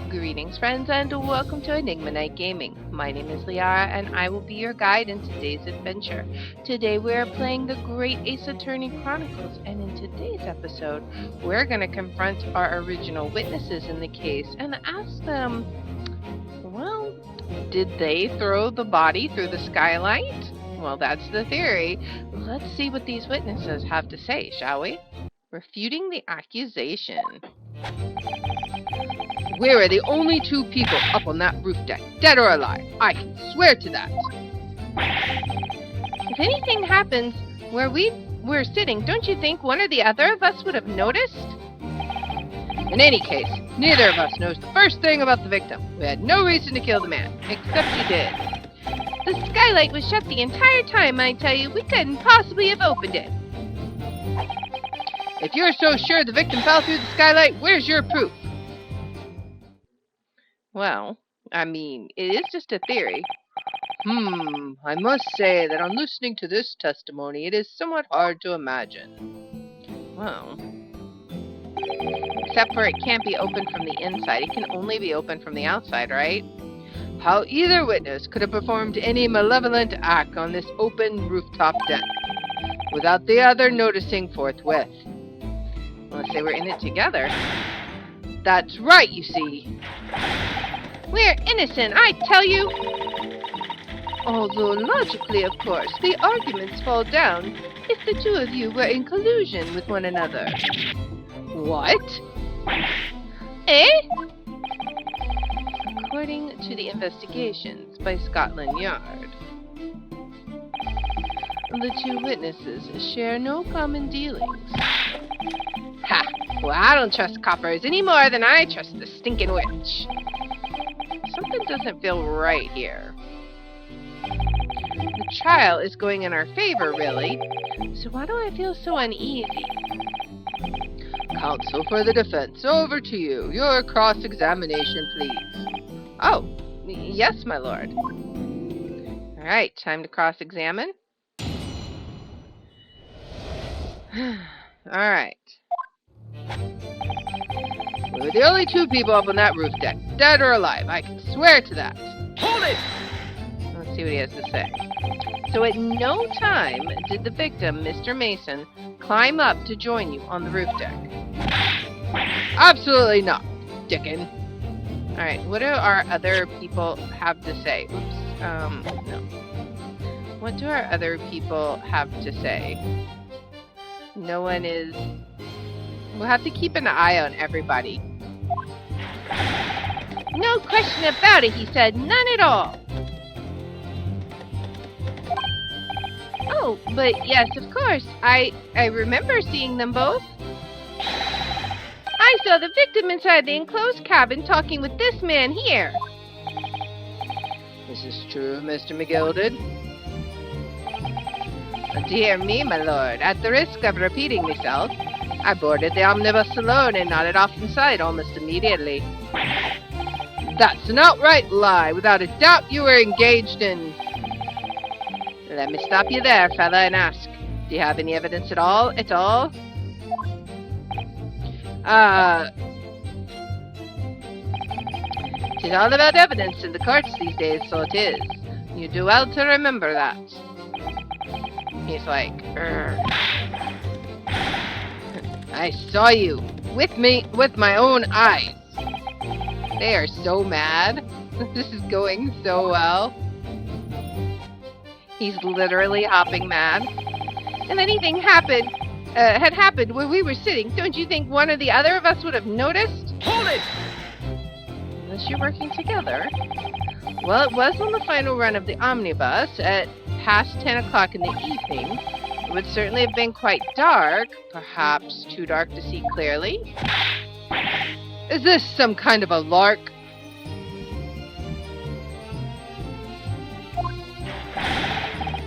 Greetings, friends, and welcome to Enigma Night Gaming. My name is Liara, and I will be your guide in today's adventure. Today, we are playing the Great Ace Attorney Chronicles, and in today's episode, we're going to confront our original witnesses in the case and ask them, well, did they throw the body through the skylight? Well, that's the theory. Let's see what these witnesses have to say, shall we? Refuting the accusation. We were the only two people up on that roof deck, dead or alive. I can swear to that. If anything happens where we were sitting, don't you think one or the other of us would have noticed? In any case, neither of us knows the first thing about the victim. We had no reason to kill the man, except you did. The skylight was shut the entire time, I tell you. We couldn't possibly have opened it. If you're so sure the victim fell through the skylight, where's your proof? Well, I mean, it is just a theory. I must say that on listening to this testimony, it is somewhat hard to imagine. Well, except for it can't be opened from the inside. It can only be opened from the outside, right? How either witness could have performed any malevolent act on this open rooftop deck without the other noticing forthwith. Unless they were in it together. That's right, you see. We're innocent, I tell you! Although logically, of course, the arguments fall down if the two of you were in collusion with one another. What? Eh? According to the investigations by Scotland Yard, the two witnesses share no common dealings. Ha! Well, I don't trust coppers any more than I trust the stinking witch. Something doesn't feel right here. The trial is going in our favor, really. So why do I feel so uneasy? Counsel for the defense, over to you. Your cross-examination, please. Oh, yes, my lord. All right, time to cross-examine. All right. We were the only two people up on that roof deck, dead or alive. I can swear to that. Hold it! Let's see what he has to say. So at no time did the victim, Mr. Mason, climb up to join you on the roof deck. Absolutely not, Dickon. Alright, what do our other people have to say? Oops, no. What do our other people have to say? No one is... We'll have to keep an eye on everybody. No question about it, he said. None at all. Oh, but yes, of course. I remember seeing them both. I saw the victim inside the enclosed cabin talking with this man here. This is true, Mr. McGilded. Dear me, my lord, at the risk of repeating myself, I boarded the omnibus alone and nodded off inside almost immediately. That's an outright lie. Without a doubt you were engaged in... Let me stop you there, fella, and ask, do you have any evidence at all? It's all about evidence in the courts these days, so it is. You do well to remember that. He's like, I saw you with my own eyes. They are so mad. This is going so well. He's literally hopping mad. If anything had happened where we were sitting, don't you think one or the other of us would have noticed? Hold it! Unless you're working together. Well, it was on the final run of the omnibus at past 10 o'clock in the evening. It would certainly have been quite dark, perhaps too dark to see clearly. Is this some kind of a lark?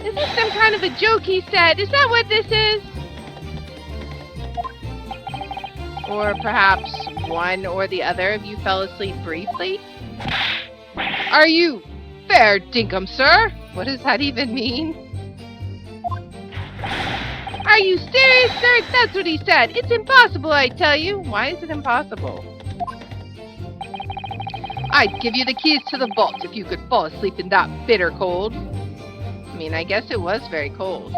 Is this some kind of a joke, he said? Is that what this is? Or perhaps one or the other of you fell asleep briefly? Are you fair dinkum, sir? What does that even mean? Are you serious, sir? That's what he said. It's impossible, I tell you. Why is it impossible? I'd give you the keys to the vault if you could fall asleep in that bitter cold. I mean, I guess it was very cold.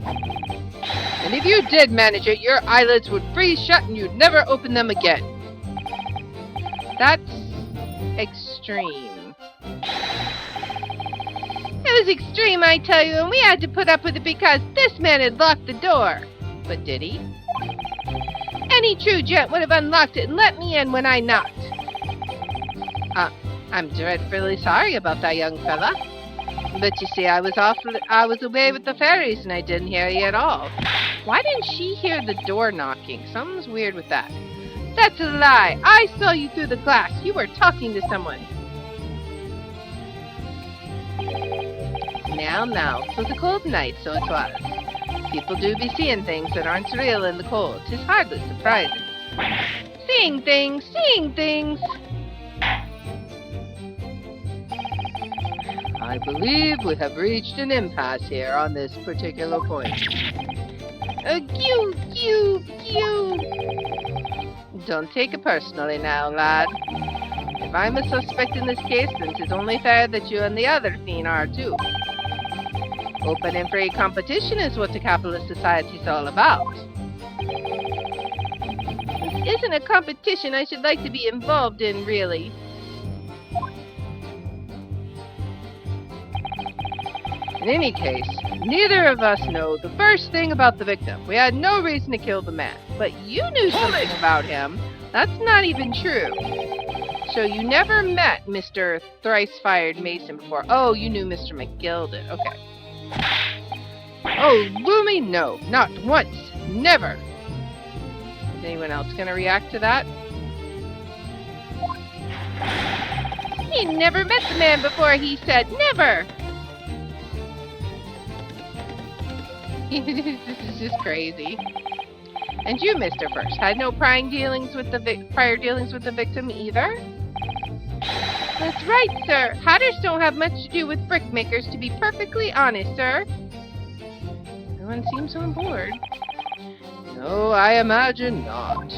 And if you did manage it, your eyelids would freeze shut and you'd never open them again. That's extreme. It was extreme, I tell you, and we had to put up with it because this man had locked the door. But did he? Any true gent would have unlocked it and let me in when I knocked. I'm dreadfully sorry about that, young fella. But you see, I was away with the fairies and I didn't hear you at all. Why didn't she hear the door knocking? Something's weird with that. That's a lie. I saw you through the glass. You were talking to someone. Now, 'twas a cold night, so it was. People do be seeing things that aren't real in the cold. 'Tis hardly surprising. Seeing things! I believe we have reached an impasse here on this particular point. Don't take it personally now, lad. If I'm a suspect in this case, then 'tis only fair that you and the other fiend are too. Open and free competition is what the capitalist society's all about. This isn't a competition I should like to be involved in, really. In any case, neither of us know the first thing about the victim. We had no reason to kill the man, but you knew something about him. That's not even true. So you never met Mr. Thrice-Fired Mason before. Oh, you knew Mr. McGilded. Okay. Oh, Loomy, no, not once. Never. Is anyone else going to react to that? He never met the man before, he said. Never. This is just crazy. And you, Mr. First, had no prior dealings with the victim either? That's right, sir. Hatters don't have much to do with brickmakers, to be perfectly honest, sir. Everyone seems on board. No, I imagine not.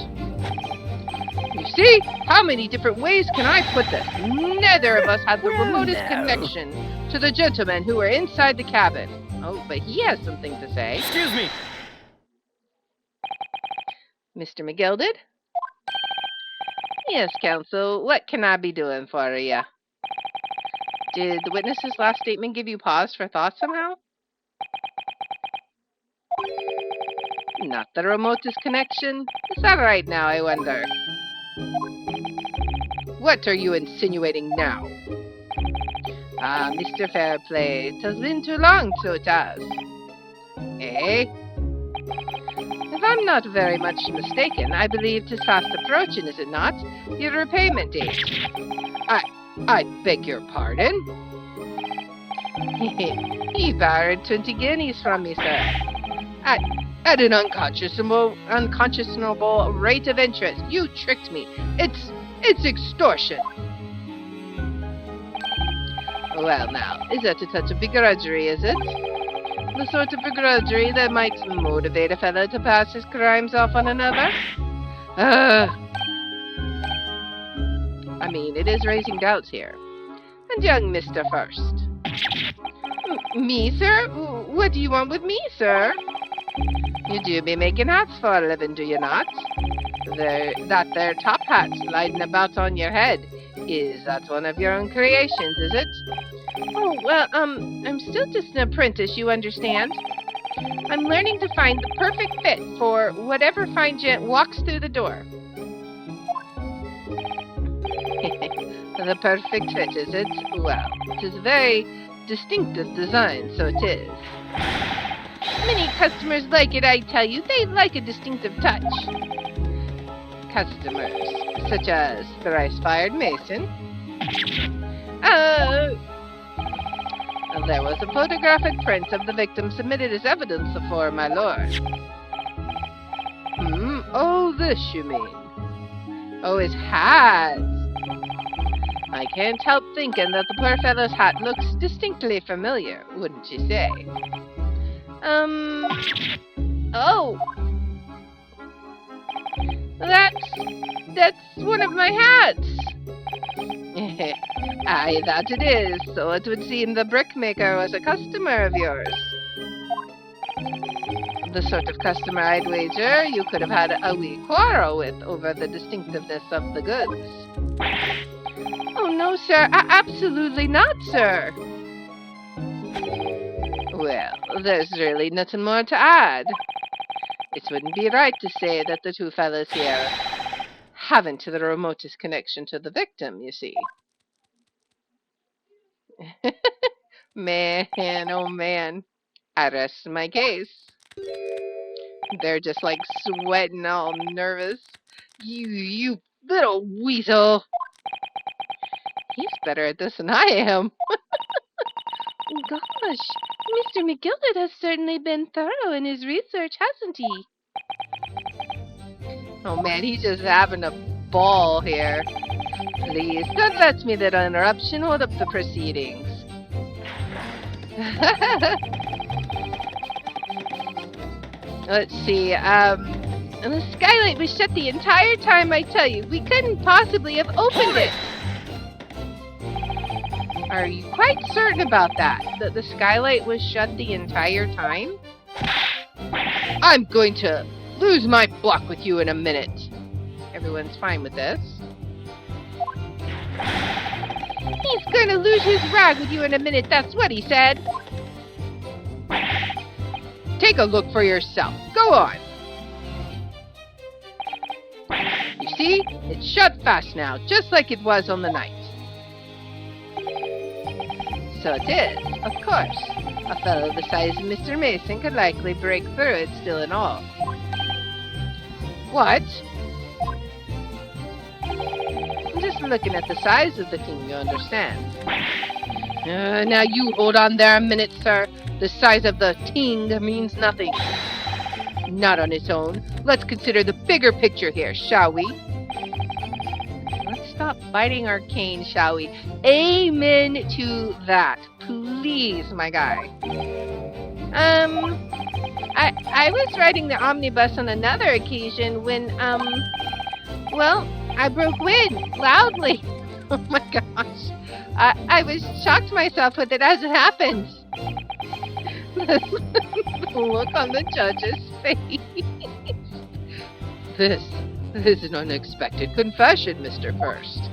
You see? How many different ways can I put this? Neither of us had the remotest connection to the gentlemen who were inside the cabin. Oh, but he has something to say. Excuse me! Mr. McGilded? Yes, counsel. What can I be doing for you? Did the witness's last statement give you pause for thought somehow? Not the remotest connection? Is that right now, I wonder? What are you insinuating now? Ah, Mr. Fairplay, 'twas been too long, so it has. Eh? If I'm not very much mistaken, I believe 'tis fast approaching, is it not? Your repayment date. I beg your pardon? He borrowed 20 guineas from me, sir. At an unconscionable rate of interest. You tricked me. It's extortion. Well now, is that a touch of begrudgery, is it? The sort of begrudgery that might motivate a fellow to pass his crimes off on another? I mean, it is raising doubts here. And young Mr. First. Me, sir? What do you want with me, sir? You do be making hats for a living, do you not? That there top hat sliding about on your head. Is that one of your own creations, is it? Oh, well, I'm still just an apprentice, you understand. I'm learning to find the perfect fit for whatever fine gent walks through the door. The perfect fit, is it? Well, it is a very distinctive design, so it is. Many customers like it, I tell you. They like a distinctive touch. Customers, such as Thrice-Fired Mason. There was a photographic print of the victim submitted as evidence before my lord. Oh, this you mean? Oh, his hat. I can't help thinking that the poor fellow's hat looks distinctly familiar, wouldn't you say? Oh! That's one of my hats! Aye, that it is. So it would seem the brickmaker was a customer of yours. The sort of customer, I'd wager, you could have had a wee quarrel with over the distinctiveness of the goods. Oh, no, sir. Absolutely not, sir. Well, there's really nothing more to add. It wouldn't be right to say that the two fellows here haven't the remotest connection to the victim, you see. Man, oh man. I rest my case. They're just like sweating, all nervous. You little weasel. He's better at this than I am. Gosh, Mr. McGilvert has certainly been thorough in his research, hasn't he? Oh man, he's just having a ball here. Please, don't let me that interruption hold up the proceedings. Let's see, the skylight was shut the entire time, I tell you. We couldn't possibly have opened it. Are you quite certain about that? That the skylight was shut the entire time? I'm going to lose my block with you in a minute. Everyone's fine with this. He's going to lose his rag with you in a minute, that's what he said. Take a look for yourself. Go on. You see? It's shut fast now, just like it was on the night. So it is, of course. A fellow the size of Mr. Mason could likely break through it still and all. What? I'm just looking at the size of the thing, you understand. Now you hold on there a minute, sir. The size of the ting means nothing. Not on its own. Let's consider the bigger picture here, shall we? Let's stop biting our cane, shall we? Amen to that. Please, my guy. I was riding the omnibus on another occasion when, well, I broke wind loudly. Oh my gosh. I was shocked myself with it as it happened. The look on the judge's face. This is an unexpected confession, Mr. First.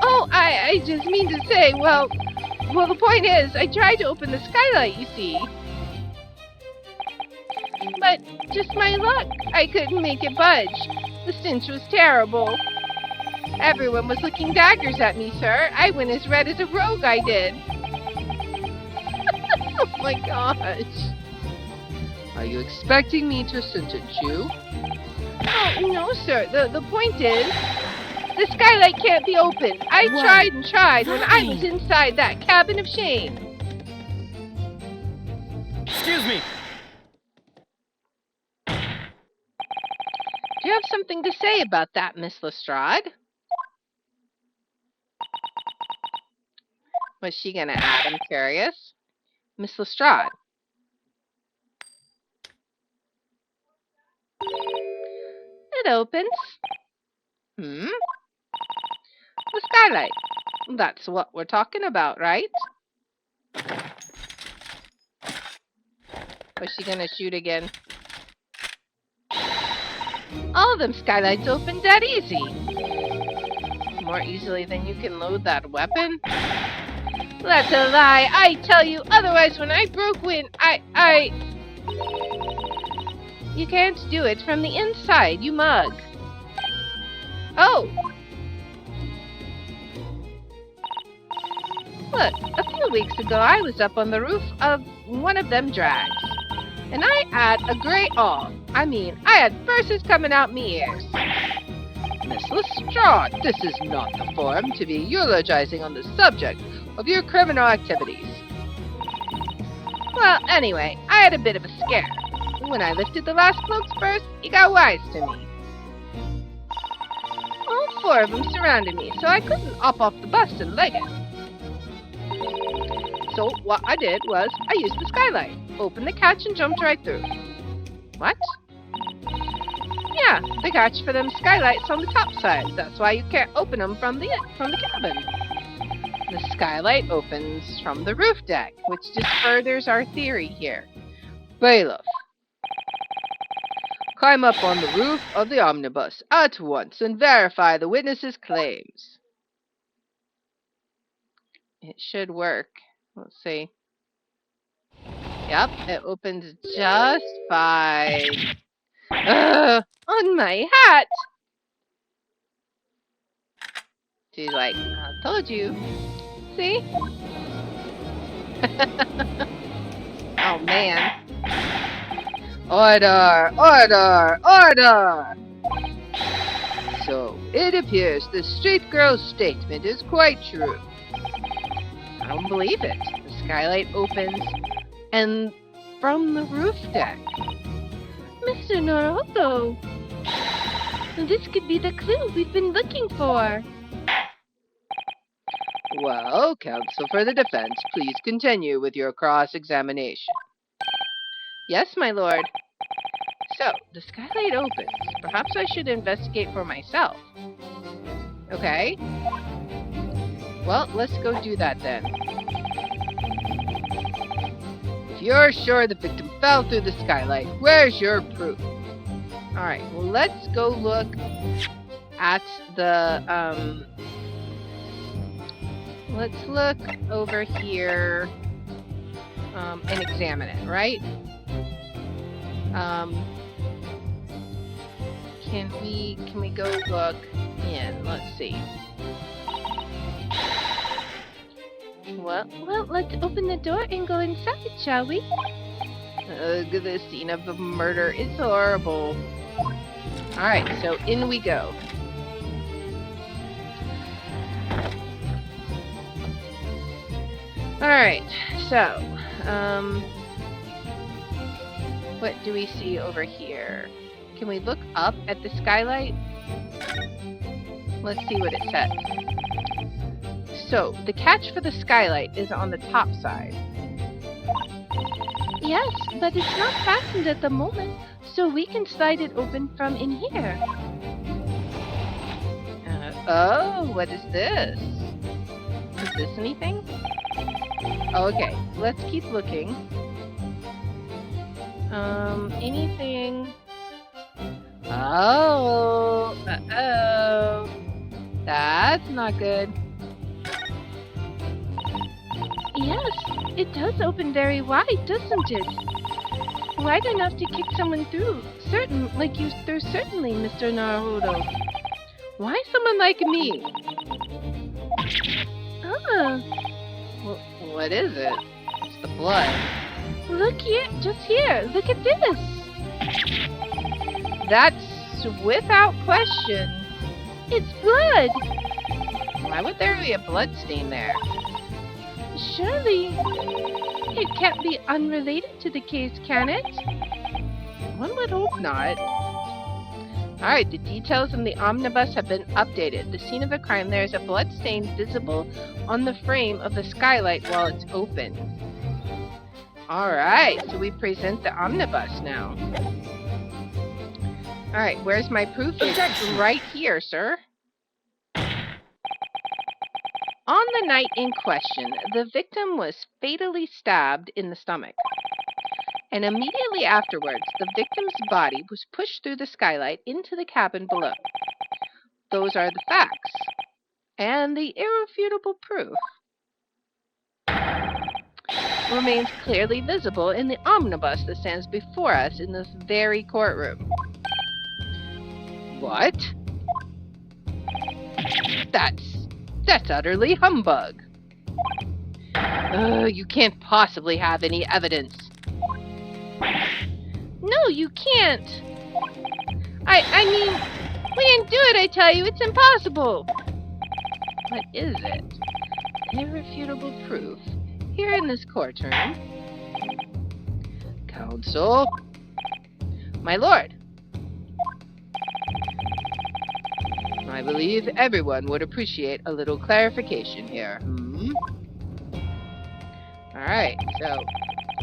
Oh, I just mean to say, well, the point is, I tried to open the skylight, you see. But just my luck, I couldn't make it budge. The stench was terrible. Everyone was looking daggers at me, sir. I went as red as a rogue, I did. Oh my gosh. Are you expecting me to sentence you? Oh, no, sir. The point is, the skylight can't be opened. I tried and tried when I was inside that cabin of shame. Excuse me. Do you have something to say about that, Miss Lestrade? What's she gonna add? I'm curious. Miss Lestrade. It opens. The skylight. That's what we're talking about, right? Was she gonna shoot again? All of them skylights open dead easy. More easily than you can load that weapon? That's a lie, I tell you. Otherwise, when I broke wind, You can't do it from the inside, you mug. Oh! Look, a few weeks ago I was up on the roof of one of them drags. And I had a great awe. I had verses coming out me ears. Miss Lestrade, this is not the forum to be eulogizing on the subject of your criminal activities. Well, anyway, I had a bit of a scare. When I lifted the last cloaks first, he got wise to me. All four of them surrounded me, so I couldn't hop off the bus and leg it. So what I did was, I used the skylight, opened the catch and jumped right through. What? Yeah, the catch for them skylights on the top side. That's why you can't open them from the cabin. The skylight opens from the roof deck, which just furthers our theory here. Bailiff, climb up on the roof of the omnibus at once and verify the witness's claims. It should work. Let's see. Yep, it opens just fine. On my hat! She's like, I told you. See? Oh, man. Order! Order! Order! So, it appears the street girl's statement is quite true. I don't believe it. The skylight opens, and from the roof deck. Mr. Naruto! This could be the clue we've been looking for. Well, counsel for the defense, please continue with your cross-examination. Yes, my lord. So, the skylight opens. Perhaps I should investigate for myself. Okay. Well, let's go do that then. If you're sure the victim fell through the skylight, where's your proof? Alright, well, let's go look at the, let's look over here, and examine it, right? Can we go look in? Let's see. Well, let's open the door and go inside, shall we? The scene of the murder is horrible. Alright, so in we go. Alright, so, what do we see over here? Can we look up at the skylight? Let's see what it says. So, the catch for the skylight is on the top side. Yes, but it's not fastened at the moment, so we can slide it open from in here. Oh, what is this? Is this anything? Okay, let's keep looking. Anything? Oh, uh-oh. That's not good. Yes, it does open very wide, doesn't it? Wide enough to kick someone through. Like you through, certainly, Mr. Naruto. Why someone like me? Ah, What is it? It's the blood. look here, just here. Look at this. That's without question. It's blood. Why would there be a blood stain there? Surely, it can't be unrelated to the case, can it? One would hope not. Alright, the details in the omnibus have been updated. The scene of the crime, there is a blood stain visible on the frame of the skylight while it's open. Alright, so we present the omnibus now. Alright, where's my proof? It's right here, sir. On the night in question, the victim was fatally stabbed in the stomach. And immediately afterwards, the victim's body was pushed through the skylight into the cabin below. Those are the facts. And the irrefutable proof remains clearly visible in the omnibus that stands before us in this very courtroom. What? That's utterly humbug. You can't possibly have any evidence. No, you can't. I mean, we didn't do it, I tell you. It's impossible. What is it? Irrefutable proof here in this courtroom. Counsel. My lord. I believe everyone would appreciate a little clarification here. Alright, so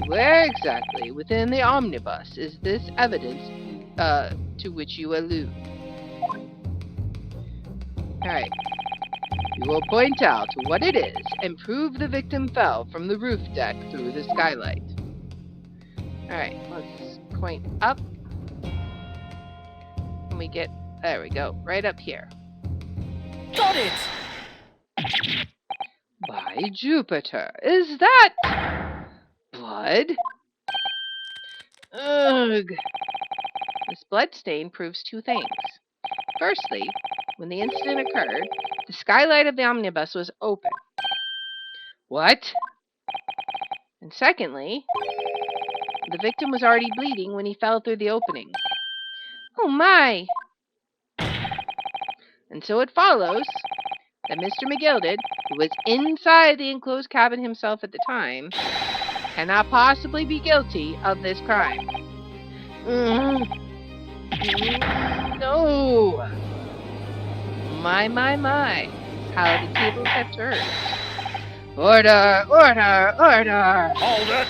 where exactly within the omnibus is this evidence to which you allude? Alright. You will point out what it is and prove the victim fell from the roof deck through the skylight. Alright, let's point up. And we get, there we go, right up here. Got it! By Jupiter, is that blood? Ugh. This blood stain proves two things. Firstly, when the incident occurred, the skylight of the omnibus was open. What? And secondly, the victim was already bleeding when he fell through the opening. Oh my! And so it follows that Mr. McGilded, who was inside the enclosed cabin himself at the time, cannot possibly be guilty of this crime. No! My. How the tables have turned. Order! Hold it!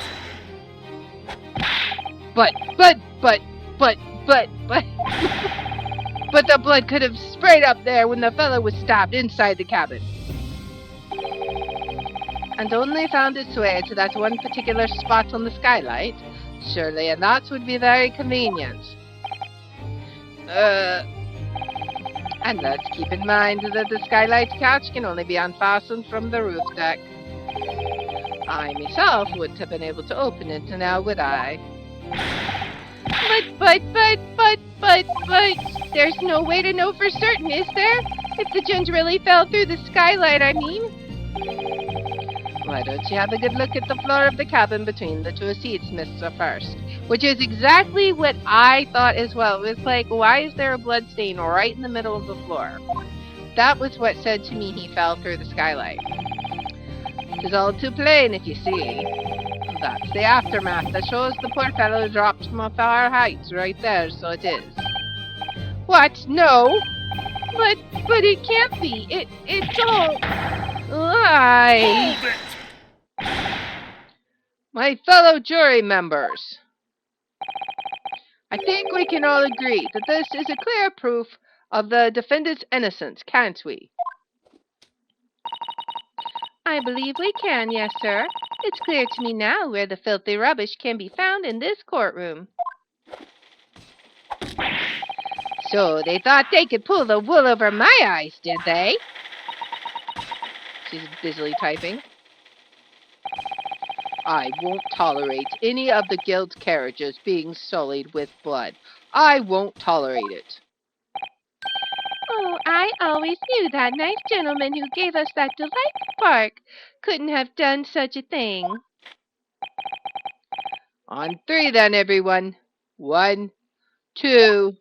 But but the blood could have sprayed up there when the fellow was stabbed inside the cabin. And only found its way to that one particular spot on the skylight. Surely that would be very convenient. And let's keep in mind that the skylight catch can only be unfastened from the roof deck. I myself wouldn't have been able to open it, now would I? But, there's no way to know for certain, is there? If the ginger really fell through the skylight, I mean. Why don't you have a good look at the floor of the cabin between the two seats, Mr. First? Which is exactly what I thought as well. It was like, why is there a blood stain right in the middle of the floor? That was what said to me he fell through the skylight. It's all too plain, if you see. That's the aftermath that shows the poor fellow dropped from a far height right there, so it is. What? No! But it can't be. It's all... Lie! Hold it! My fellow jury members, I think we can all agree that this is a clear proof of the defendant's innocence, can't we? I believe we can, yes, sir. It's clear to me now where the filthy rubbish can be found in this courtroom. So they thought they could pull the wool over my eyes, did they? She's busily typing. I won't tolerate any of the guild carriages being sullied with blood. I won't tolerate it. Oh, I always knew that nice gentleman who gave us that delightful park couldn't have done such a thing. On three then, everyone. 1, 2,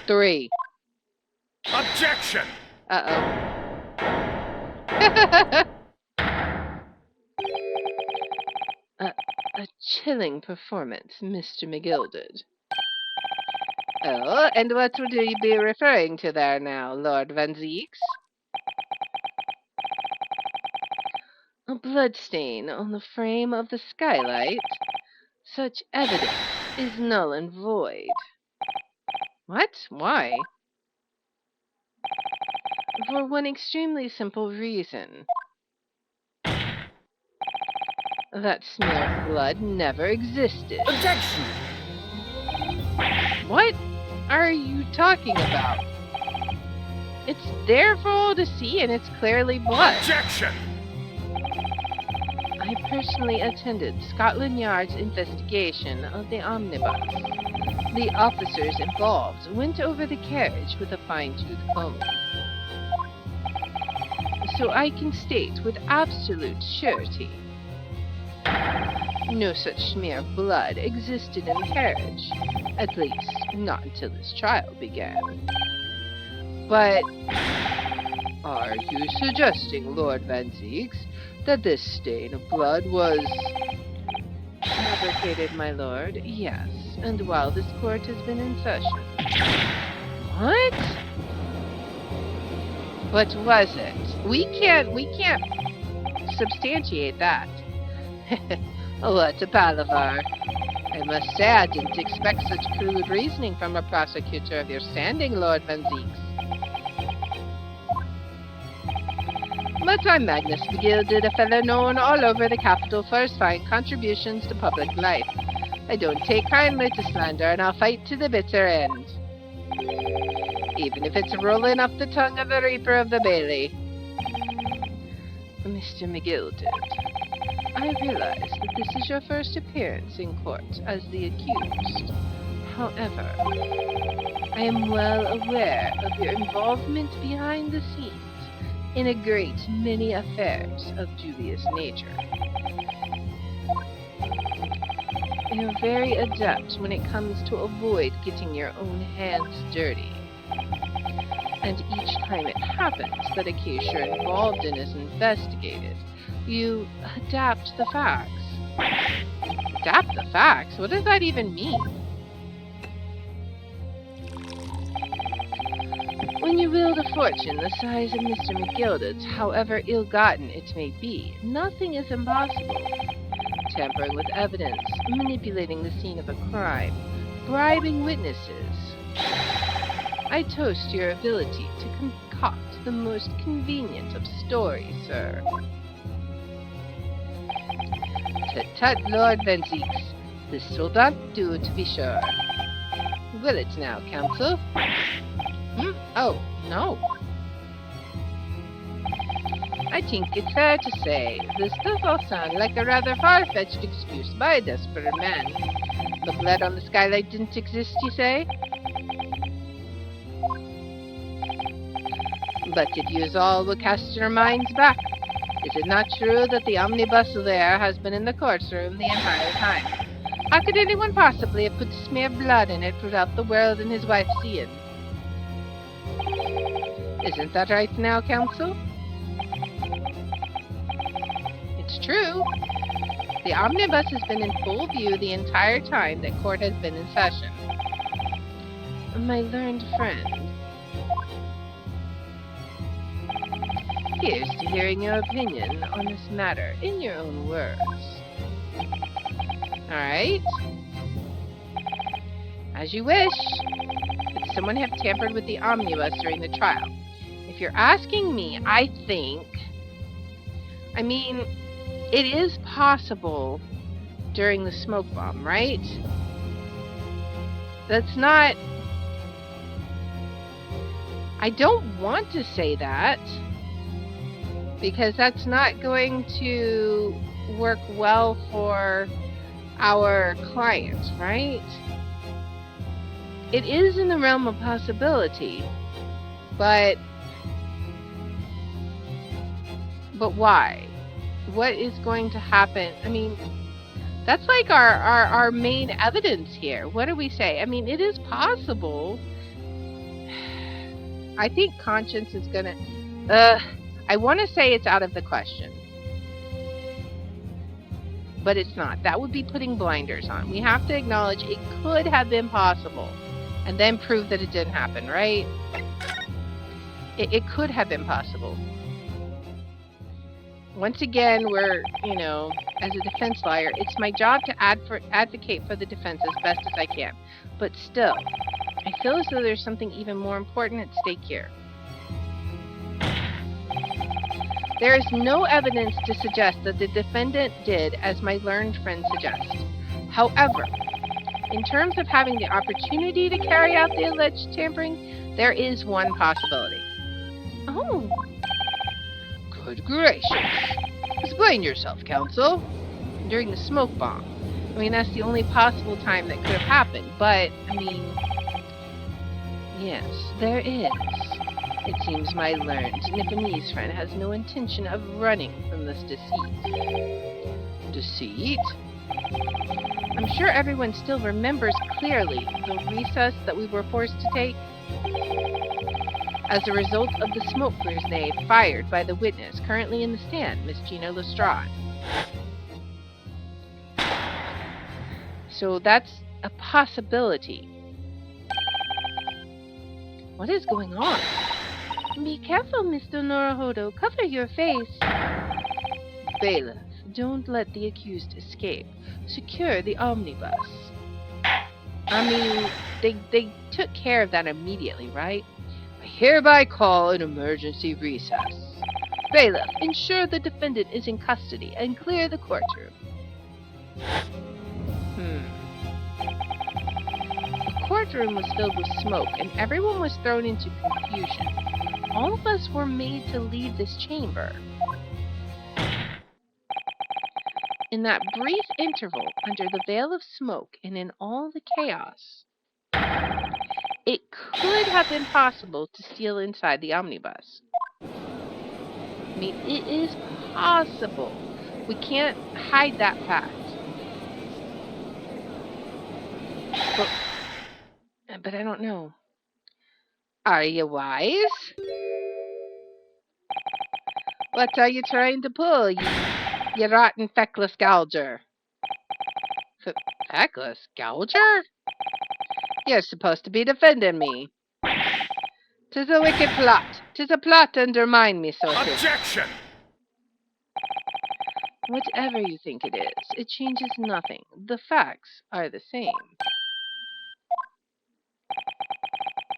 3. Objection! Uh-oh. A chilling performance, Mr. McGilded. Oh, and what would you be referring to there now, Lord Van Zeeks? A bloodstain on the frame of the skylight? Such evidence is null and void. What? Why? For one extremely simple reason. That smear of blood never existed. Objection! What are you talking about? It's there for all to see, and it's clearly blood. Objection! I personally attended Scotland Yard's investigation of the omnibus. The officers involved went over the carriage with a fine-tooth comb. So I can state with absolute surety, no such smear of blood existed in the carriage, at least not until this trial began. But are you suggesting, Lord Van Zeeks, that this stain of blood was fabricated, my lord? Yes, and while this court has been in session. What? What was it? We can't substantiate that. What a palaver. I must say I didn't expect such crude reasoning from a prosecutor of your standing, Lord Van Zeeks. But I'm Magnus McGilded, a fellow known all over the capital for his fine contributions to public life. I don't take kindly to slander, and I'll fight to the bitter end. Even if it's rolling off the tongue of the Reaper of the Bailey. Mr. McGilded, I realize that this is your first appearance in court as the accused. However, I am well aware of your involvement behind the scenes in a great many affairs of dubious nature. You're very adept when it comes to avoid getting your own hands dirty. And each time it happens that a case you're involved in is investigated, you adapt the facts. Adapt the facts? What does that even mean? When you wield a fortune the size of Mr. McGilded's, however ill-gotten it may be, nothing is impossible. Tampering with evidence, manipulating the scene of a crime, bribing witnesses. I toast your ability to concoct the most convenient of stories, sir. Tut-tut, Lord Venziques. This will not do, to be sure. Will it now, counsel? Oh, no. I think it's fair to say this does all sound like a rather far-fetched excuse by a desperate man. The blood on the skylight didn't exist, you say? But if you all will cast your minds back, is it not true that the omnibus there has been in the courtroom the entire time? How could anyone possibly have put a smear of blood in it without the world and his wife seeing? Isn't that right now, counsel? It's true. The omnibus has been in full view the entire time that court has been in session. My learned friend, here's to hearing your opinion on this matter in your own words. Alright. As you wish. Could someone have tampered with the omnibus during the trial? If you're asking me, I mean, it is possible during the smoke bomb, right? That's not... I don't want to say that, because that's not going to work well for our clients, right? It is in the realm of possibility, but why? What is going to happen? I mean, that's like our main evidence here. What do we say? I mean, it is possible. I think conscience is gonna... I want to say it's out of the question. But it's not. That would be putting blinders on. We have to acknowledge it could have been possible. And then prove that it didn't happen, right? It could have been possible. Once again, we're, as a defense lawyer, it's my job to advocate for the defense as best as I can. But still, I feel as though there's something even more important at stake here. There is no evidence to suggest that the defendant did as my learned friend suggests. However, in terms of having the opportunity to carry out the alleged tampering, there is one possibility. Oh. Good gracious. Explain yourself, counsel. During the smoke bomb. I mean, that's the only possible time that could have happened, but, yes, there is. It seems my learned Nipponese friend has no intention of running from this deceit. Deceit? I'm sure everyone still remembers clearly the recess that we were forced to take as a result of the smoke grenade fired by the witness currently in the stand, Miss Gina Lestrade. So that's a possibility. What is going on? Be careful, Mr. Norohodo. Cover your face. Bailiff, don't let the accused escape. Secure the omnibus. I mean, they took care of that immediately, right? I hereby call an emergency recess. Bailiff, ensure the defendant is in custody and clear the courtroom. The courtroom was filled with smoke, and everyone was thrown into confusion. All of us were made to leave this chamber. In that brief interval, under the veil of smoke and in all the chaos, it could have been possible to steal inside the omnibus. I mean, it is possible. We can't hide that fact. But I don't know. Are you wise? What are you trying to pull, you rotten feckless gouger? Feckless gouger? You're supposed to be defending me. 'Tis a wicked plot. 'Tis a plot to undermine me, so it is. Objection! Whatever you think it is, it changes nothing. The facts are the same.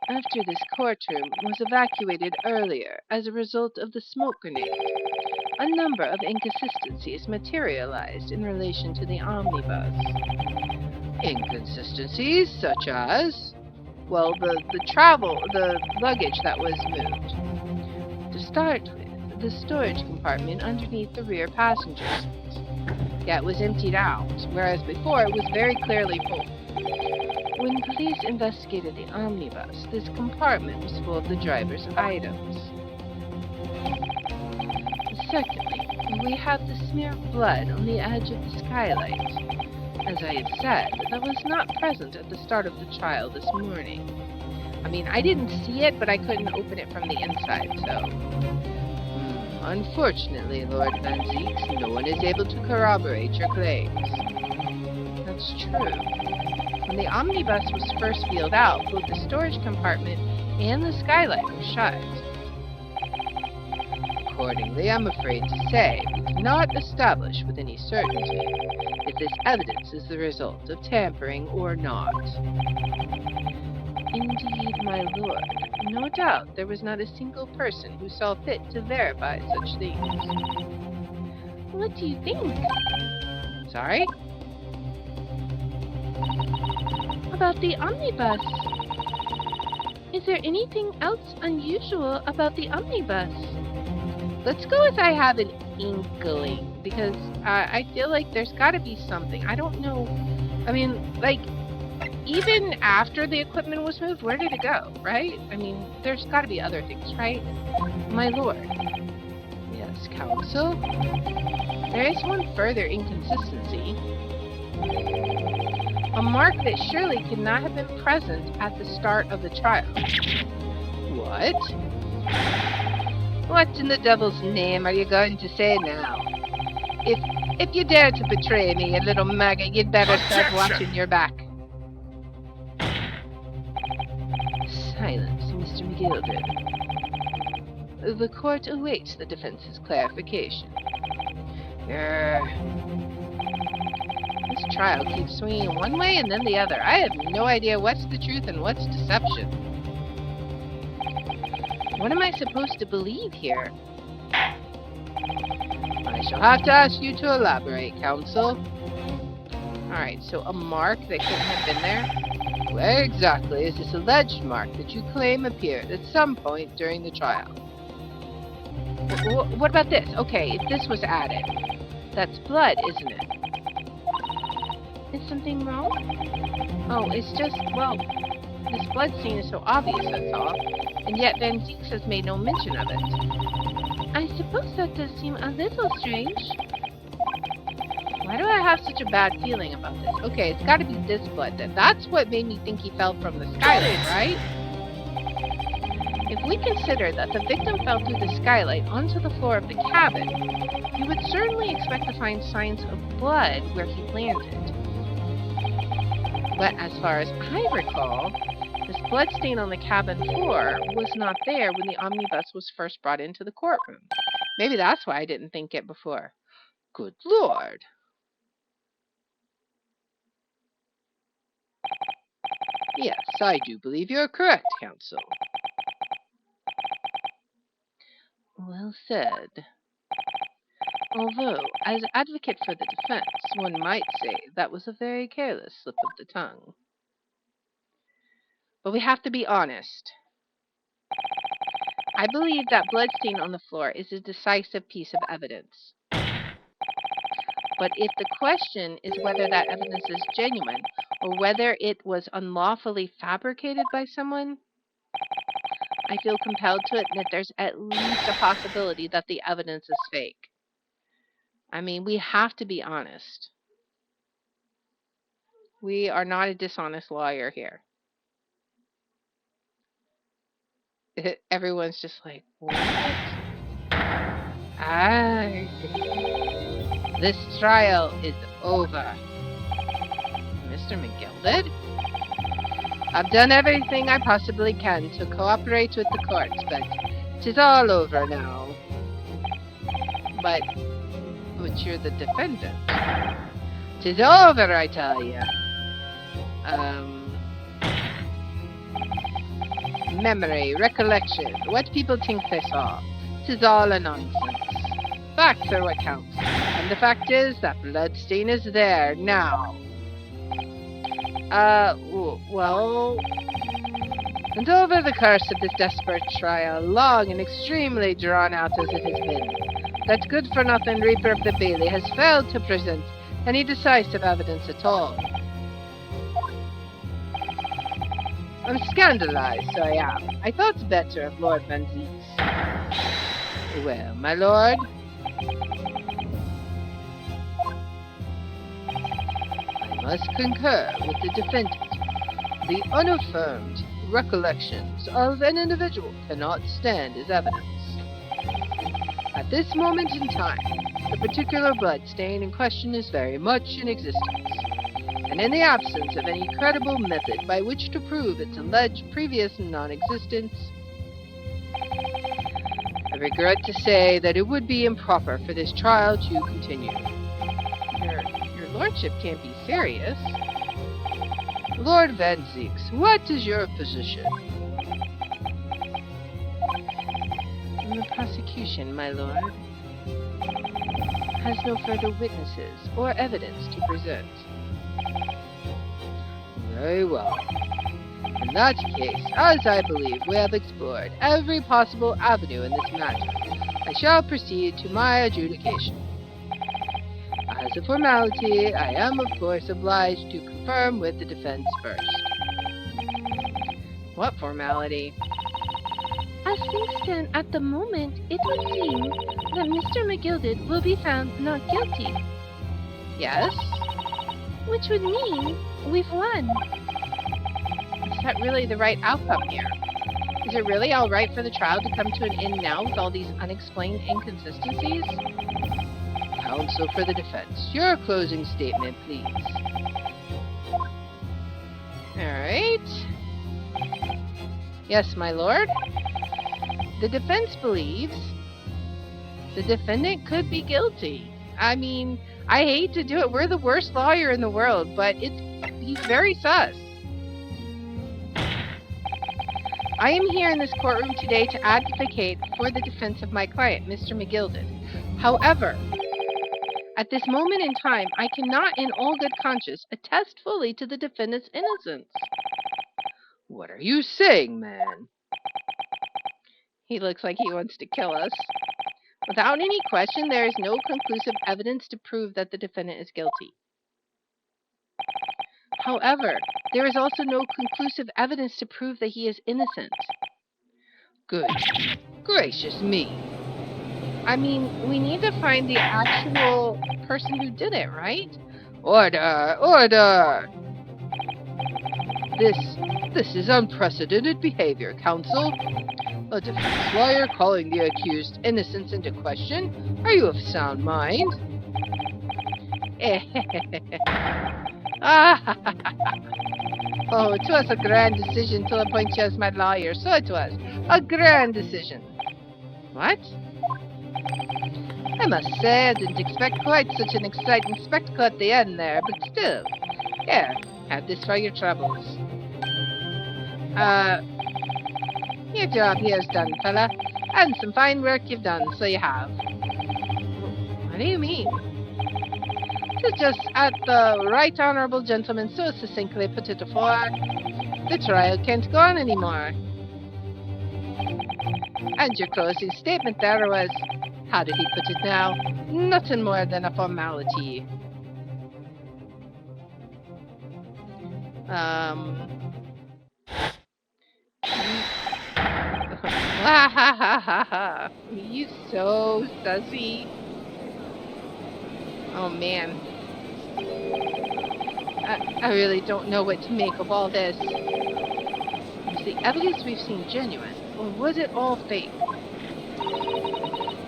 After this courtroom was evacuated earlier as a result of the smoke grenade, a number of inconsistencies materialized in relation to the omnibus. Inconsistencies such as? Well, the luggage that was moved. To start with, the storage compartment underneath the rear passenger seat. Yeah, it was emptied out, whereas before it was very clearly full. When police investigated the omnibus, this compartment was full of the driver's items. Secondly, we have the smear of blood on the edge of the skylight. As I had said, that was not present at the start of the trial this morning. I mean, I didn't see it, but I couldn't open it from the inside, so... Unfortunately, Lord Van Zeeks, no one is able to corroborate your claims. That's true. When the omnibus was first wheeled out, both the storage compartment and the skylight were shut. Accordingly, I'm afraid to say, we cannot establish with any certainty if this evidence is the result of tampering or not. Indeed, my lord. No doubt there was not a single person who saw fit to verify such things. What do you think? Sorry? About the omnibus. Is there anything else unusual about the omnibus? Let's go with I have an inkling, because I feel like there's got to be something. I don't know. I mean, like, even after the equipment was moved, where did it go, right? I mean, there's got to be other things, right? My lord. Yes, counsel? There is one further inconsistency. A mark that surely could not have been present at the start of the trial. What? What in the devil's name are you going to say now? If you dare to betray me, you little maggot, you'd better start watching your back. Silence, Mr. McGildred. The court awaits the defense's clarification. This trial keeps swinging one way and then the other. I have no idea what's the truth and what's deception. What am I supposed to believe here? I shall have to ask you to elaborate, counsel. Alright, so a mark that couldn't have been there? Where exactly is this alleged mark that you claim appeared at some point during the trial? What about this? Okay, if this was added. That's blood, isn't it? Is something wrong? Oh, it's just, well, this blood stain is so obvious, that's all. And yet Van Zeeks has made no mention of it. I suppose that does seem a little strange. Why do I have such a bad feeling about this? Okay, it's got to be this blood then. That's what made me think he fell from the skylight, right? If we consider that the victim fell through the skylight onto the floor of the cabin, you would certainly expect to find signs of blood where he landed. But as far as I recall, this bloodstain on the cabin floor was not there when the omnibus was first brought into the courtroom. Maybe that's why I didn't think it before. Good Lord. Yes, I do believe you're correct, counsel. Well said. Although, as advocate for the defense, one might say that was a very careless slip of the tongue. But we have to be honest. I believe that bloodstain on the floor is a decisive piece of evidence. But if the question is whether that evidence is genuine or whether it was unlawfully fabricated by someone, I feel compelled to admit there's at least a possibility that the evidence is fake. I mean, we have to be honest. We are not a dishonest lawyer here. Everyone's just like, what? I see. This trial is over. Mr. McGilded? I've done everything I possibly can to cooperate with the courts, but 'tis all over now. But you're the defendant. 'Tis over, I tell you. Memory, recollection, what people think they saw. 'Tis all a nonsense. Facts are what counts. And the fact is that bloodstain is there now. Well... And over the course of this desperate trial, long and extremely drawn out as it has been, that good-for-nothing Reaper of the Bailey has failed to present any decisive evidence at all. I'm scandalized, so I am. I thought better of Lord Van Zieks. Well, my lord, I must concur with the defendant. The unaffirmed recollections of an individual cannot stand as evidence. At this moment in time, the particular blood stain in question is very much in existence, and in the absence of any credible method by which to prove its alleged previous non-existence, I regret to say that it would be improper for this trial to continue. Your lordship can't be serious. Lord Van Zieks, what is your position? The prosecution, my lord, has no further witnesses or evidence to present. Very well. In that case, as I believe we have explored every possible avenue in this matter, I shall proceed to my adjudication. As a formality, I am of course obliged to confirm with the defense first. What formality? As things stand at the moment, it would seem that Mr. McGilded will be found not guilty. Yes? Which would mean we've won. Is that really the right outcome here? Is it really all right for the trial to come to an end now with all these unexplained inconsistencies? Counsel for the defense, your closing statement, please. Alright. Yes, my lord. The defense believes the defendant could be guilty. I mean, I hate to do it. We're the worst lawyer in the world, but he's very sus. I am here in this courtroom today to advocate for the defense of my client, Mr. McGilded. However, at this moment in time, I cannot in all good conscience attest fully to the defendant's innocence. What are you saying, man? He looks like he wants to kill us. Without any question, there is no conclusive evidence to prove that the defendant is guilty. However, there is also no conclusive evidence to prove that he is innocent. Good gracious me. I mean, we need to find the actual person who did it, right? Order! Order! This is unprecedented behavior, counsel. A defense lawyer calling the accused innocence into question? Are you of sound mind? Oh, it was a grand decision to appoint you as my lawyer, so it was. A grand decision. What? I must say I didn't expect quite such an exciting spectacle at the end there, but still. Here, have this for your troubles. Your job here is done, fella. And some fine work you've done, so you have. What do you mean? To just at the right honourable gentleman so succinctly put it afore, the trial can't go on anymore. And your closing statement there was, how did he put it now? Nothing more than a formality. You so sussy. Oh man. I really don't know what to make of all this. Is the evidence we've seen genuine, or was it all fake?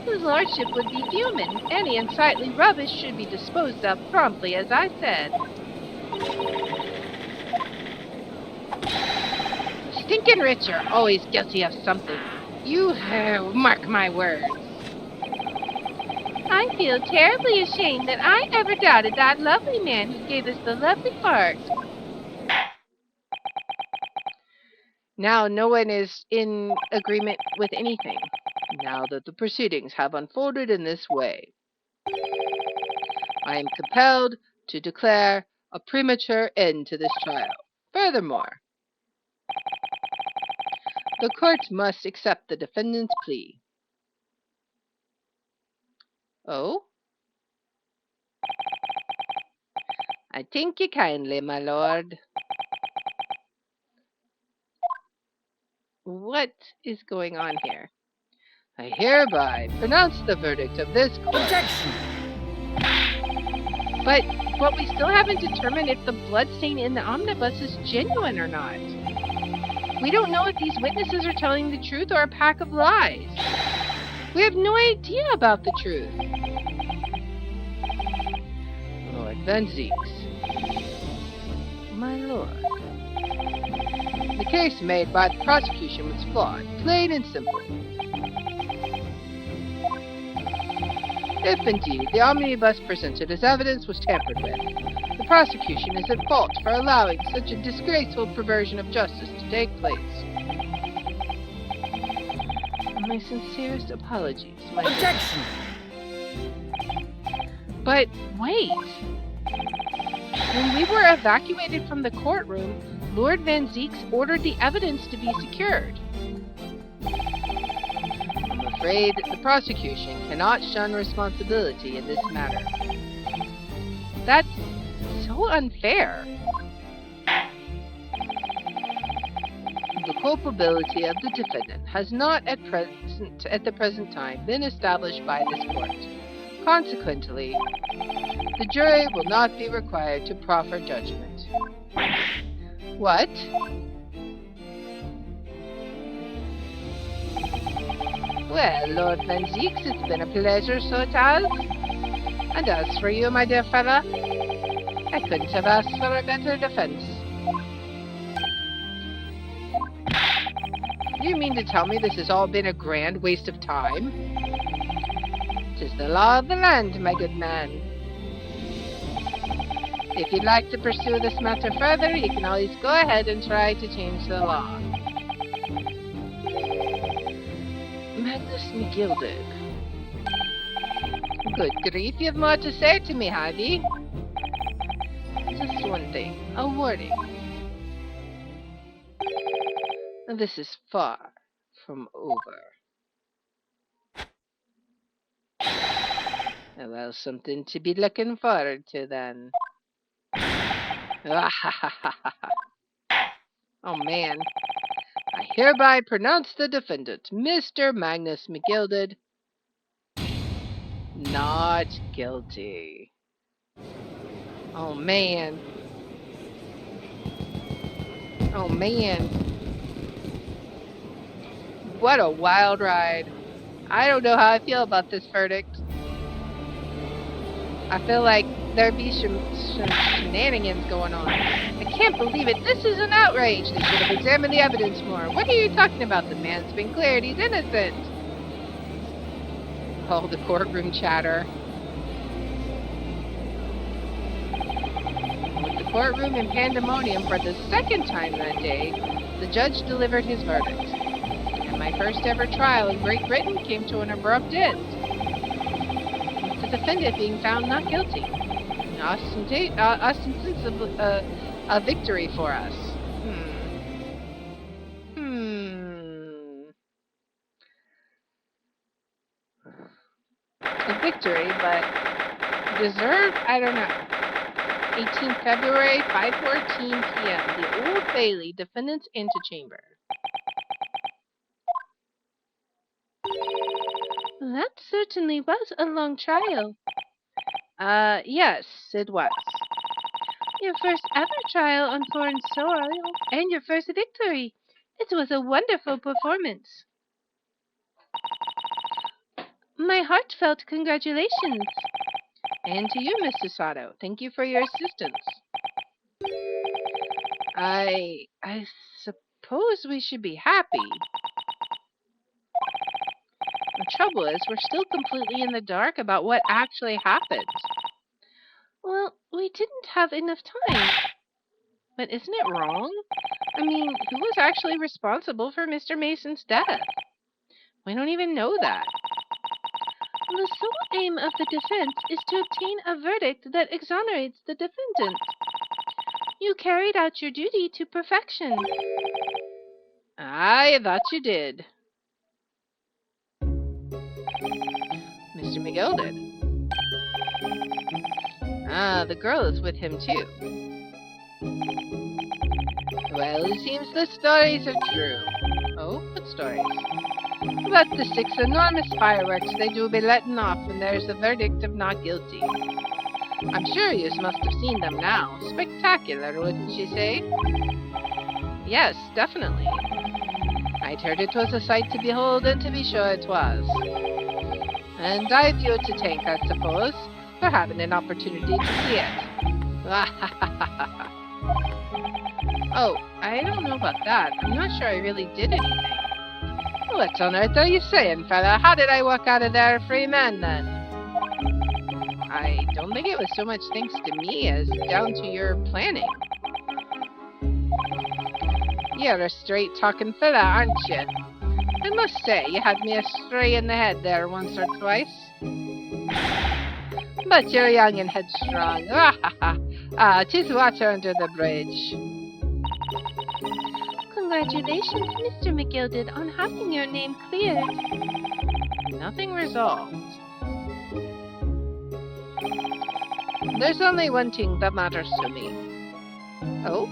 His lordship would be human. Any unsightly rubbish should be disposed of promptly, as I said. Stinking rich are always guilty of something. You mark my words. I feel terribly ashamed that I ever doubted that lovely man who gave us the lovely fart. Now no one is in agreement with anything, now that the proceedings have unfolded in this way. I am compelled to declare a premature end to this trial. Furthermore, the court must accept the defendant's plea. Oh? I thank you kindly, my lord. What is going on here? I hereby pronounce the verdict of this court. Objection! But we still haven't determined if the bloodstain in the omnibus is genuine or not. We don't know if these witnesses are telling the truth or a pack of lies. We have no idea about the truth. Lord Van Zieks. My lord. The case made by the prosecution was flawed, plain and simple. If indeed the omnibus presented as evidence was tampered with, the prosecution is at fault for allowing such a disgraceful perversion of justice to take place. My sincerest apologies, my lord. Objection! But wait! When we were evacuated from the courtroom, Lord Van Zieks ordered the evidence to be secured. I'm afraid the prosecution cannot shun responsibility in this matter. That's so unfair. The culpability of the defendant has not at the present time been established by this court. Consequently, the jury will not be required to proffer judgment. What? Well, Lord Van Zieks, it's been a pleasure, so it has. And as for you, my dear fella, I couldn't have asked for a better defense. Do you mean to tell me this has all been a grand waste of time? 'Tis the law of the land, my good man. If you'd like to pursue this matter further, you can always go ahead and try to change the law. Magnus McGildig. Good grief, you've more to say to me, have ye? Just one thing, a warning. This is far from over. Well, something to be looking forward to then. Oh man. I hereby pronounce the defendant, Mr. Magnus McGildig, not guilty. Oh man. Oh man. What a wild ride. I don't know how I feel about this verdict. I feel like there'd be some shenanigans going on. I can't believe it. This is an outrage. They should have examined the evidence more. What are you talking about? The man's been cleared. He's innocent. Oh, the courtroom chatter. With the courtroom in pandemonium for the second time that day, the judge delivered his verdict. And my first ever trial in Great Britain came to an abrupt end, with the defendant being found not guilty. Ostensibly a victory for us. A victory, but deserved? I don't know. 18th February, 5:14 p.m. The Old Bailey Defendant's Antechamber. That certainly was a long trial. Yes, it was. Your first ever trial on foreign soil, and your first victory. It was a wonderful performance. My heartfelt congratulations. And to you, Mr. Sato. Thank you for your assistance. I suppose we should be happy. The trouble is, we're still completely in the dark about what actually happened. Well, we didn't have enough time. But isn't it wrong? I mean, who was actually responsible for Mr. Mason's death? We don't even know that. The sole aim of the defense is to obtain a verdict that exonerates the defendant. You carried out your duty to perfection. I thought you did. Mr. McGill did. Ah, the girl is with him too. Well, it seems the stories are true. Oh, what stories? About the 6 enormous fireworks they do be letting off when there's a verdict of not guilty. I'm sure you must have seen them now. Spectacular, wouldn't you say? Yes, definitely. I'd heard it was a sight to behold, and to be sure it was. And I've you to thank, I suppose, for having an opportunity to see it. Oh, I don't know about that. I'm not sure I really did anything. What on earth are you saying, fella? How did I walk out of there a free man, then? I don't think it was so much thanks to me as down to your planning. You're a straight-talking fella, aren't you? I must say, you had me astray in the head there once or twice. But you're young and headstrong. Ah, 'tis water under the bridge. Congratulations, Mr. McGilded, on having your name cleared. Nothing resolved. There's only one thing that matters to me. Oh?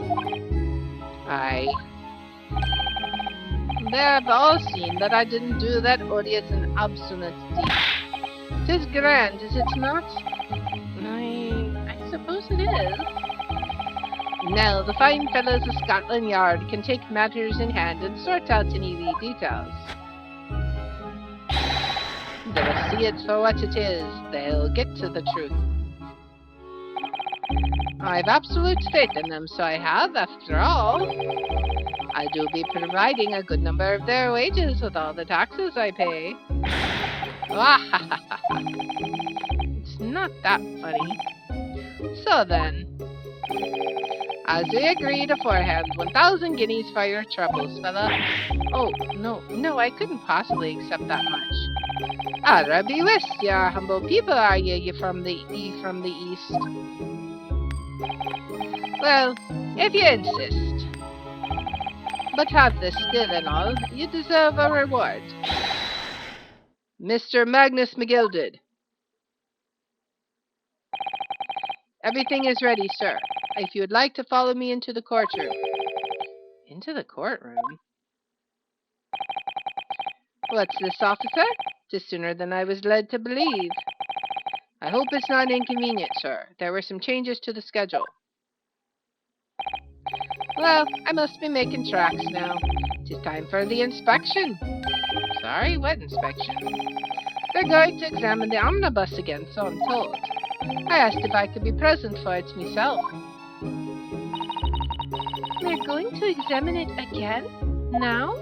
They've all seen that I didn't do that odious and obstinate deed. 'Tis grand, is it not? I suppose it is. Now, the fine fellows of Scotland Yard can take matters in hand and sort out any wee details. They'll see it for what it is. They'll get to the truth. I've absolute faith in them, so I have, after all. I do be providing a good number of their wages with all the taxes I pay. It's not that funny. So then, as we agreed aforehand, 1,000 guineas for your troubles, fella. Oh, no, I couldn't possibly accept that much. Be west, you're humble people, are you from the east? Well, if you insist. But have this still and all, you deserve a reward. Mr. Magnus McGilded. Everything is ready, sir. If you would like to follow me into the courtroom. Into the courtroom? What's this, officer? 'Tis sooner than I was led to believe. I hope it's not inconvenient, sir. There were some changes to the schedule. Well, I must be making tracks now. 'Tis time for the inspection. Sorry, what inspection? They're going to examine the omnibus again, so I'm told. I asked if I could be present for it myself. We're going to examine it again? Now?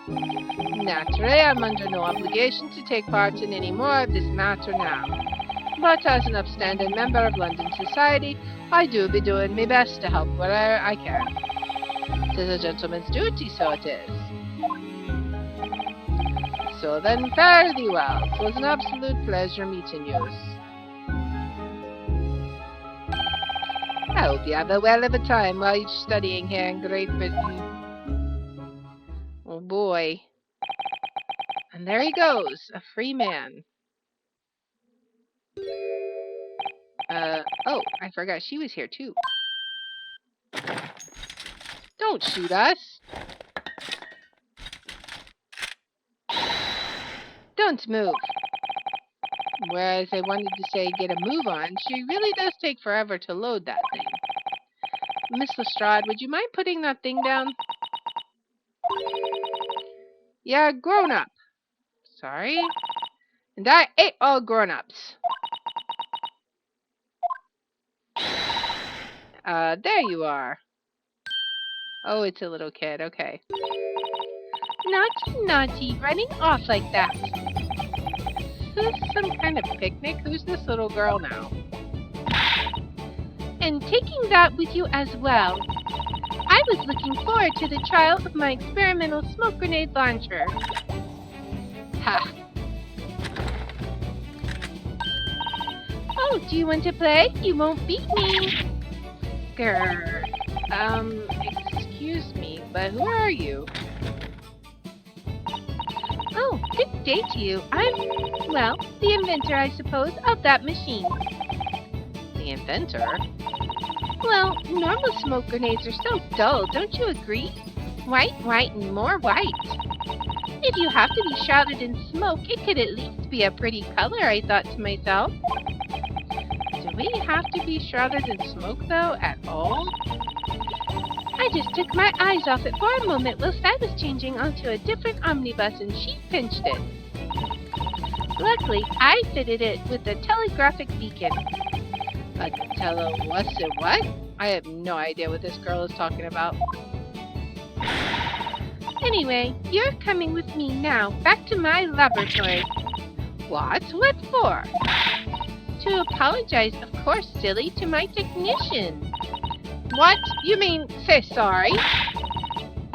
Naturally, I'm under no obligation to take part in any more of this matter now. But as an upstanding member of London society, I do be doing my best to help wherever I can. 'Tis a gentleman's duty, so it is. So then, fare thee well. It was an absolute pleasure meeting you. I hope you have a well of a time while you're studying here in Great Britain. Oh boy. And there he goes, a free man. Oh, I forgot she was here too. Don't shoot us. Don't move. Whereas I wanted to say get a move on, she really does take forever to load that thing. Miss Lestrade, would you mind putting that thing down? Yeah, grown up. Sorry. And I ate all grown-ups. There you are. Oh, it's a little kid. Okay. Naughty, naughty, running off like that. Is this some kind of picnic? Who's this little girl now? And taking that with you as well. I was looking forward to the trial of my experimental smoke grenade launcher. Ha! Oh, do you want to play? You won't beat me. Grr. Excuse me, but who are you? Oh, good day to you. I'm, well, the inventor, I suppose, of that machine. The inventor? Well, normal smoke grenades are so dull, don't you agree? White, white, and more white. If you have to be shrouded in smoke, it could at least be a pretty color, I thought to myself. Do we have to be shrouded in smoke, though, at all? I just took my eyes off it for a moment whilst I was changing onto a different omnibus and she pinched it. Luckily, I fitted it with a telegraphic beacon. A what? I have no idea what this girl is talking about. Anyway, you're coming with me now, back to my laboratory. What? What for? To apologize, of course, silly, to my technician. What? You mean, say sorry?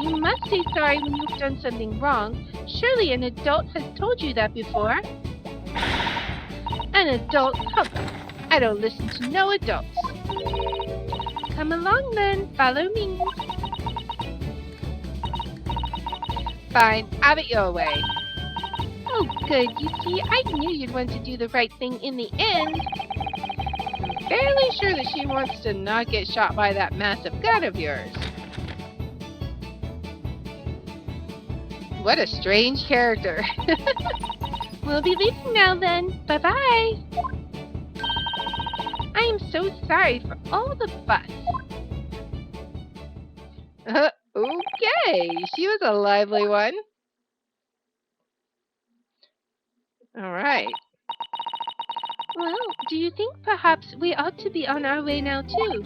You must say sorry when you've done something wrong. Surely an adult has told you that before. An adult? Huh. I don't listen to no adults. Come along then, follow me. Fine, have it your way. Oh, good. You see, I knew you'd want to do the right thing in the end. I'm fairly sure that she wants to not get shot by that massive gun of yours. What a strange character. We'll be leaving now then. Bye-bye. I am so sorry for all the fuss. Okay, she was a lively one. All right. Well, do you think perhaps we ought to be on our way now too?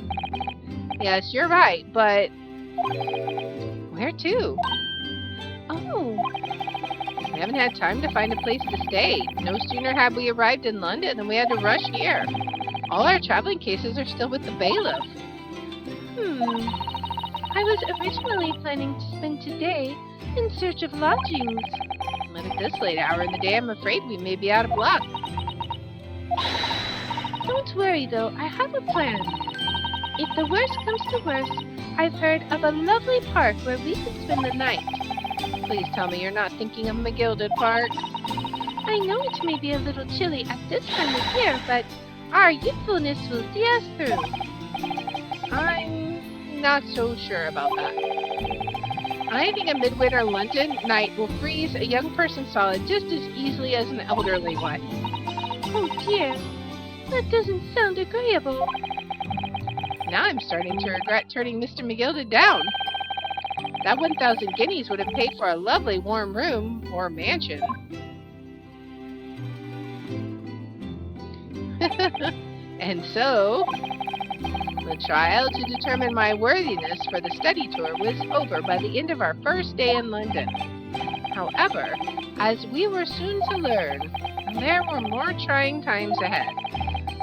Yes, you're right, but where to? Oh. We haven't had time to find a place to stay. No sooner had we arrived in London than we had to rush here. All our traveling cases are still with the bailiff. I was originally planning to spend today in search of lodgings. But at this late hour in the day, I'm afraid we may be out of luck. Don't worry, though. I have a plan. If the worst comes to worst, I've heard of a lovely park where we could spend the night. Please tell me you're not thinking of McGilded Park. I know it may be a little chilly at this time of year, but our youthfulness will see us through. I'm not so sure about that. I think a midwinter London night will freeze a young person solid just as easily as an elderly one. Oh dear, that doesn't sound agreeable. Now I'm starting to regret turning Mr. McGilded down. That 1,000 guineas would have paid for a lovely warm room or mansion. And so, the trial to determine my worthiness for the study tour was over by the end of our first day in London. However, as we were soon to learn, there were more trying times ahead,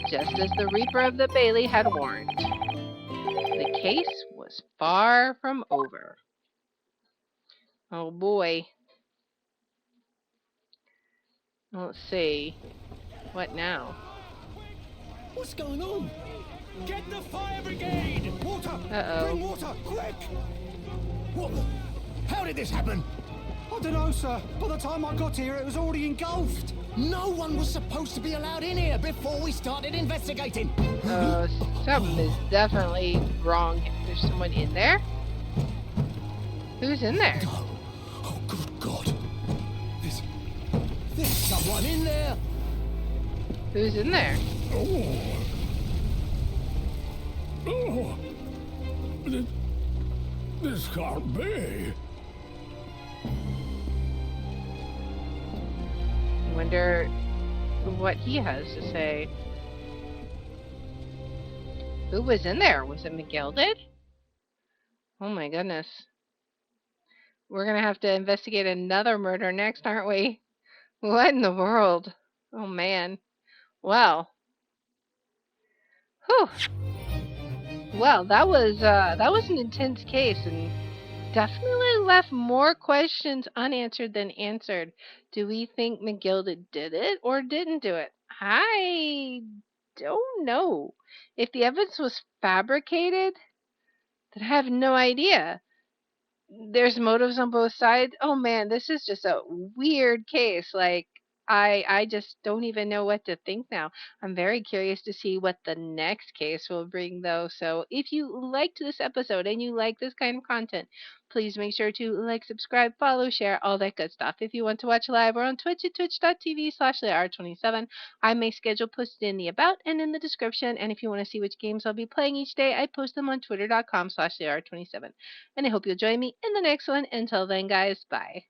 just as the Reaper of the Bailey had warned. The case was far from over. Oh boy. Let's see. What now? What's going on? Get the fire brigade! Water! Uh-oh. Bring water, quick! What the? How did this happen? I don't know, sir. By the time I got here, it was already engulfed. No one was supposed to be allowed in here before we started investigating. Something is definitely wrong. There's someone in there? Who's in there? Oh, good God. There's someone in there. Who's in there? Oh. This can't be. I wonder what he has to say. Who was in there? Was it McGilded? Oh my goodness. We're gonna have to investigate another murder next, aren't we? What in the world? Oh man. Well. Whew. Well, that was an intense case and definitely left more questions unanswered than answered. Do we think McGilded did it or didn't do it? I don't know. If the evidence was fabricated, then I have no idea. There's motives on both sides. Oh man, this is just a weird case. Like I just don't even know what to think now. I'm very curious to see what the next case will bring though. So if you liked this episode and you like this kind of content, please make sure to like, subscribe, follow, share, all that good stuff. If you want to watch live, we're on Twitch at twitch.tv/LeR27. I may schedule posted in the about and in the description. And if you want to see which games I'll be playing each day, I post them on twitter.com/LeR27. And I hope you'll join me in the next one. Until then, guys, bye.